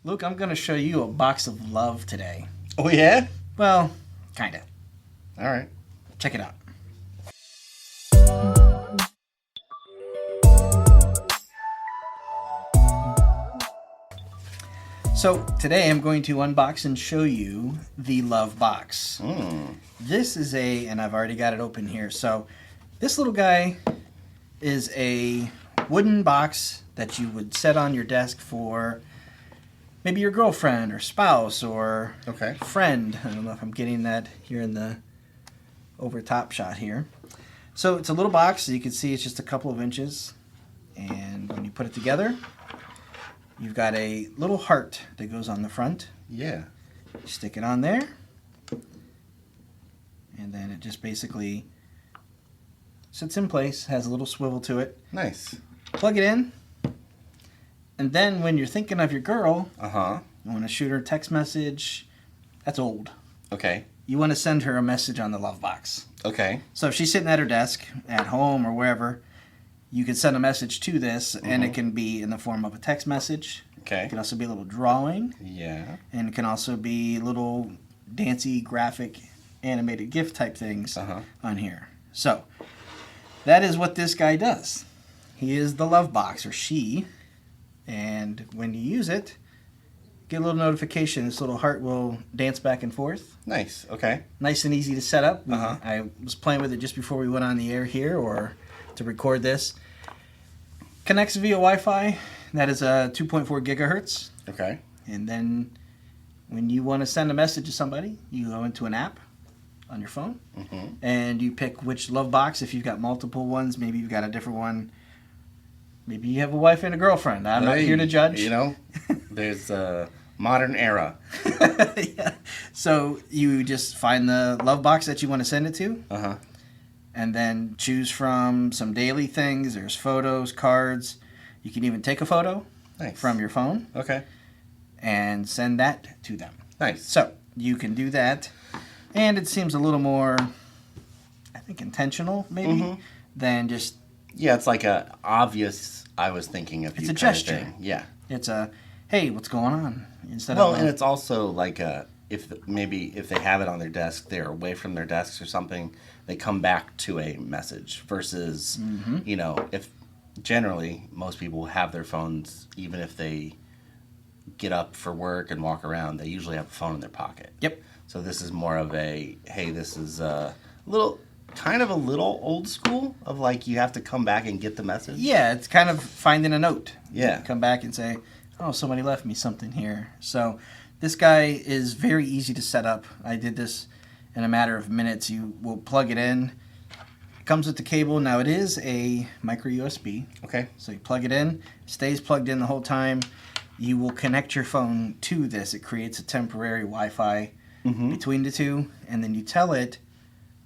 Luke, I'm going to show you a box of love today. Oh, yeah? Well, kind of. All right. Check it out. So today I'm going to unbox and show you the Lovebox. This is and I've already got it open here. So this little guy is a wooden box that you would set on your desk for maybe your girlfriend or spouse or friend. I don't know if I'm getting that here in the over top shot here. So it's a little box, so you can see it's just a couple of inches. And when you put it together, you've got a little heart that goes on the front. Yeah. You stick it on there. And then it just basically sits in place, has a little swivel to it. Nice. Plug it in. And then when you're thinking of your girl, you want to shoot her a text message. That's old. Okay. You want to send her a message on the Lovebox. Okay. So if she's sitting at her desk, at home or wherever, you can send a message to this, and it can be in the form of a text message. Okay. It can also be a little drawing. Yeah. And it can also be little dancy, graphic, animated GIF type things on here. So that is what this guy does. He is the Lovebox, or she. And when you use it, get a little notification. This little heart will dance back and forth. Nice. Okay. Nice and easy to set up. I was playing with it just before we went on the air here, or to record this. Connects via Wi-Fi. That is a 2.4 gigahertz. Okay. And then when you want to send a message to somebody, you go into an app on your phone, and you pick which Lovebox. If you've got multiple ones, maybe you've got a different one. Maybe you have a wife and a girlfriend. I'm not here to judge. You know, there's a modern era. Yeah. So you just find the Lovebox that you want to send it to. And then choose from some daily things. There's photos, cards. You can even take a photo from your phone. Okay. And send that to them. Nice. So you can do that. And it seems a little more, I think, intentional maybe than just... Yeah, it's like a obvious, I was thinking of you. It's a gesture. Thing. Yeah. It's a, hey, what's going on? Instead of and it's also like if they have it on their desk, they're away from their desks or something, they come back to a message versus, you know, if generally most people have their phones, even if they get up for work and walk around, they usually have a phone in their pocket. Yep. So this is more of a, hey, this is a little old school of like you have to come back and get the message. Yeah, it's kind of finding a note. Yeah. You come back and say, oh, somebody left me something here. So this guy is very easy to set up. I did this in a matter of minutes. You will plug it in. It comes with the cable. Now it is a micro USB. Okay. So you plug it in, stays plugged in the whole time. You will connect your phone to this. It creates a temporary Wi-Fi between the two, and then you tell it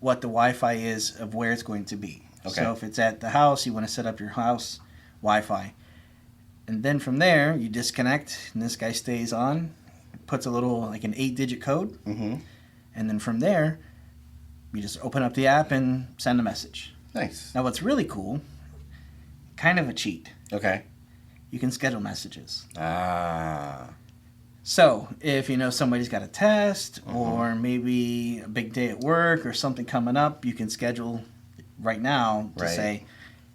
what the Wi-Fi is of where it's going to be. Okay. So if it's at the house, you want to set up your house Wi-Fi. And then from there, you disconnect, and this guy stays on. It puts a little, like an 8-digit code. And then from there, you just open up the app and send a message. Nice. Now what's really cool, kind of a cheat. Okay. You can schedule messages. Ah. So, if you know somebody's got a test or maybe a big day at work or something coming up, you can schedule right now to say,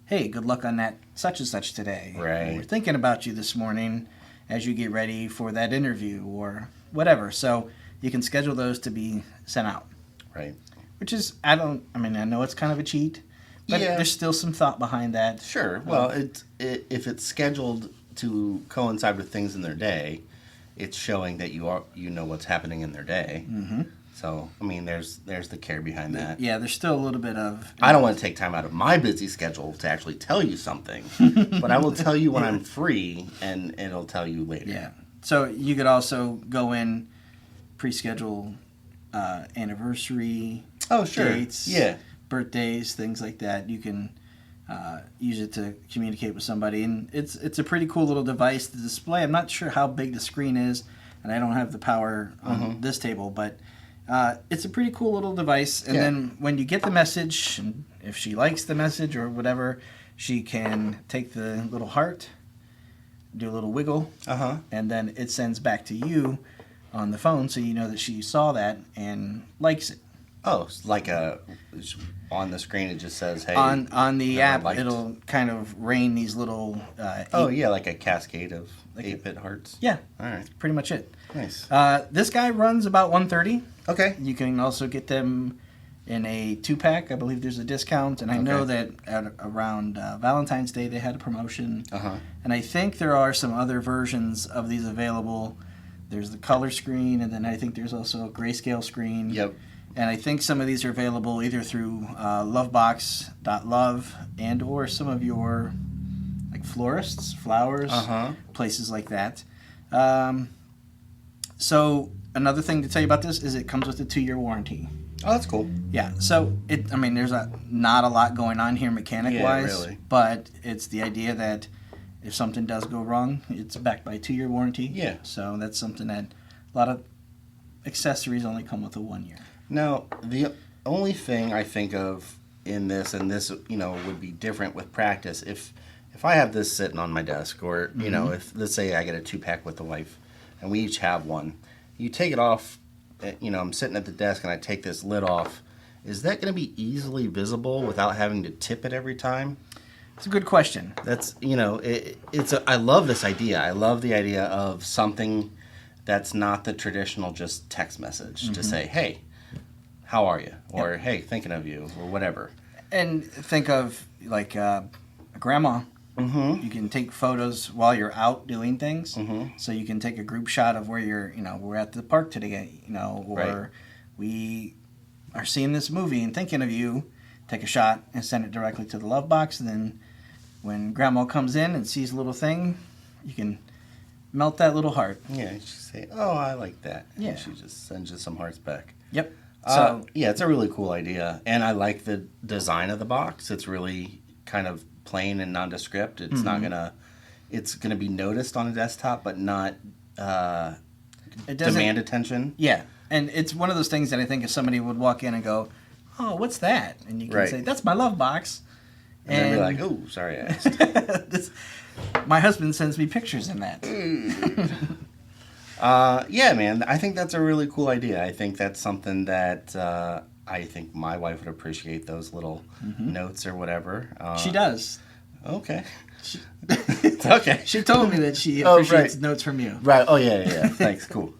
hey, good luck on that such and such today. Right. We're thinking about you this morning as you get ready for that interview or whatever. So, you can schedule those to be sent out. Right. Which is, I know it's kind of a cheat, but there's still some thought behind that. Sure. Well, if it's scheduled to coincide with things in their day, it's showing that you know what's happening in their day. So, I mean, there's the care behind that. Yeah, there's still a little bit of... I don't want to take time out of my busy schedule to actually tell you something, but I will tell you when I'm free, and it'll tell you later. Yeah. So you could also go in, pre-schedule anniversary dates, birthdays, things like that. You can use it to communicate with somebody, and it's a pretty cool little device to display. I'm not sure how big the screen is, and I don't have the power on this table, but it's a pretty cool little device. And then when you get the message, and if she likes the message or whatever, she can take the little heart, do a little wiggle, Uh-huh. and then it sends back to you on the phone, so you know that she saw that and likes it. Oh, it's like on the screen it just says, hey. On the app, liked. it'll kind of rain these little... like a cascade of 8-bit hearts. Yeah. All right. Pretty much it. Nice. This guy runs about $130. Okay. You can also get them in a 2-pack. I believe there's a discount, and I know that around Valentine's Day they had a promotion. Uh-huh. And I think there are some other versions of these available. There's the color screen, and then I think there's also a grayscale screen. Yep. And I think some of these are available either through Lovebox.love and or some of your like florists, flowers, places like that. So another thing to tell you about this is it comes with a 2-year warranty. Oh, that's cool. Yeah, so there's not a lot going on here mechanic-wise, really. But it's the idea that if something does go wrong, it's backed by a 2-year warranty. Yeah. So that's something that a lot of accessories only come with a 1 year. Now, the only thing I think of in this, and this, would be different with practice, if I have this sitting on my desk, or, if, let's say I get a 2-pack with the wife, and we each have one, you take it off, I'm sitting at the desk and I take this lid off, is that going to be easily visible without having to tip it every time? It's a good question. That's, I love this idea. I love the idea of something that's not the traditional just text message to say, hey, how are you? Or, hey, thinking of you, or whatever. And think of, like, a grandma. Mm-hmm. You can take photos while you're out doing things. Mm-hmm. So you can take a group shot of where you're, we're at the park today, or Right. we are seeing this movie and thinking of you. Take a shot and send it directly to the Lovebox. And then when grandma comes in and sees a little thing, you can melt that little heart. Yeah, you just say, oh, I like that. Yeah. And she just sends you some hearts back. Yep. So yeah, it's a really cool idea, and I like the design of the box. It's really kind of plain and nondescript. It's not it's gonna be noticed on a desktop, but not demand attention. Yeah, and it's one of those things that I think if somebody would walk in and go, "Oh, what's that?" and you can say, "That's my Lovebox," and they'd be like, "Oh, sorry, I asked." My husband sends me pictures in that. Yeah, man, I think that's a really cool idea. I think that's something that I think my wife would appreciate, those little notes or whatever. She does. Okay. Okay. She told me that she appreciates notes from you. Right. Oh, yeah. Thanks. Cool.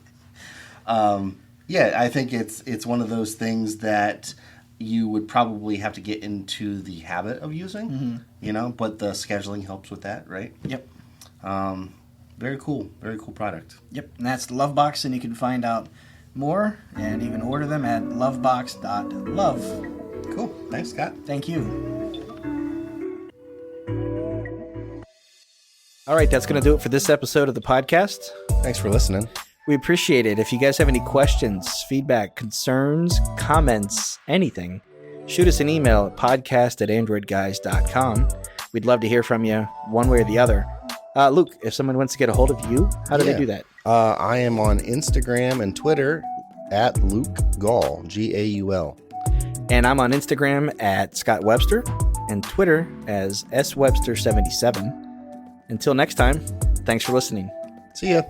Yeah, I think it's one of those things that you would probably have to get into the habit of using, but the scheduling helps with that, right? Yep. Very cool product. Yep, and that's the Lovebox, and you can find out more and even order them at lovebox.love. Cool. Thanks, Scott. Thank you. All right, that's going to do it for this episode of the podcast. Thanks for listening. We appreciate it. If you guys have any questions, feedback, concerns, comments, anything, shoot us an email at podcast@AndroidGuys.com. We'd love to hear from you one way or the other. Luke, if someone wants to get a hold of you, how do they do that? I am on Instagram and Twitter at Luke Gaul, Gaul. And I'm on Instagram at Scott Webster and Twitter as SWebster77. Until next time, thanks for listening. See ya.